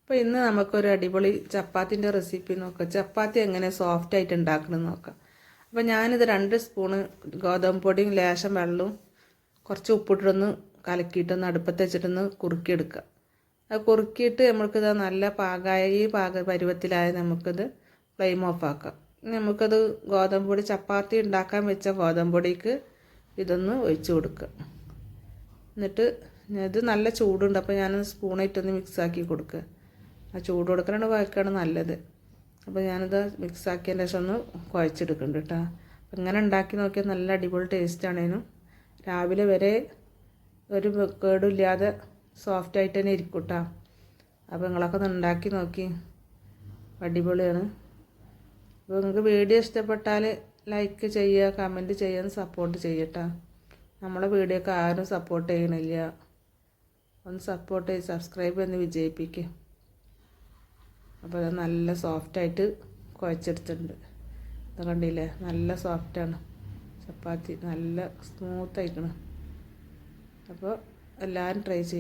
അപ്പോൾ ഇന്ന് നമുക്കൊരു അടിപൊളി ചപ്പാത്തിൻ്റെ റെസിപ്പി നോക്കാം. ചപ്പാത്തി എങ്ങനെ സോഫ്റ്റായിട്ട് ഉണ്ടാക്കണമെന്ന് നോക്കാം. അപ്പോൾ ഞാനിത് 2 സ്പൂണ് ഗോതമ്പ് പൊടിയും ലേശം വെള്ളവും കുറച്ച് ഉപ്പിട്ടൊന്ന് കലക്കിയിട്ടൊന്ന് അടുപ്പത്ത് വെച്ചിട്ടൊന്ന് കുറുക്കിയെടുക്കുക. അത് കുറുക്കിയിട്ട് നമുക്കിത് നല്ല പാകമായ പരുവത്തിലായ നമുക്കിത് ഫ്ലെയിം ഓഫ് ആക്കാം. നമുക്കത് ഗോതമ്പ് പൊടി ചപ്പാത്തി ഉണ്ടാക്കാൻ വെച്ച ഗോതമ്പ് പൊടിക്ക് ഇതൊന്ന് ഒഴിച്ച് കൊടുക്കുക. എന്നിട്ട് ഇത് നല്ല ചൂടുണ്ട്, അപ്പോൾ ഞാനൊന്ന് സ്പൂണായിട്ടൊന്ന് മിക്സാക്കി കൊടുക്കുക. ആ ചൂട് കൊടുക്കാനാണ് കുഴക്കുകയാണ് നല്ലത്. അപ്പോൾ ഞാനിത് മിക്സാക്കിയതിന് ശേഷം ഒന്ന് കുഴച്ചെടുക്കുന്നുണ്ട് കേട്ടോ. അപ്പം ഇങ്ങനെ ഉണ്ടാക്കി നോക്കിയാൽ നല്ല അടിപൊളി ടേസ്റ്റാണേനും. രാവിലെ വരെ ഒരു കേടുമില്ലാതെ സോഫ്റ്റായിട്ട് തന്നെ ഇരിക്കും കേട്ടോ. അപ്പോൾ നിങ്ങളൊക്കെ ഒന്ന് ഉണ്ടാക്കി നോക്കി, അടിപൊളിയാണ്. അപ്പോൾ നിങ്ങൾക്ക് വീഡിയോ ഇഷ്ടപ്പെട്ടാൽ ലൈക്ക് ചെയ്യുക, കമൻറ്റ് ചെയ്യാൻ സപ്പോർട്ട് ചെയ്യട്ടോ. നമ്മളെ വീഡിയോക്ക് ആരും സപ്പോർട്ട് ചെയ്യണില്ല. ഒന്ന് സപ്പോർട്ട് ചെയ്ത് സബ്സ്ക്രൈബ് ചെയ്ത് വിജയിപ്പിക്കുക. അപ്പോൾ അത് നല്ല സോഫ്റ്റായിട്ട് കുഴച്ചെടുത്തിട്ടുണ്ട്. ഇത് കണ്ടില്ലേ, നല്ല സോഫ്റ്റാണ് ചപ്പാത്തി, നല്ല സ്മൂത്തായിക്കണം. അപ്പോൾ എല്ലാവരും ട്രൈ ചെയ്യുക.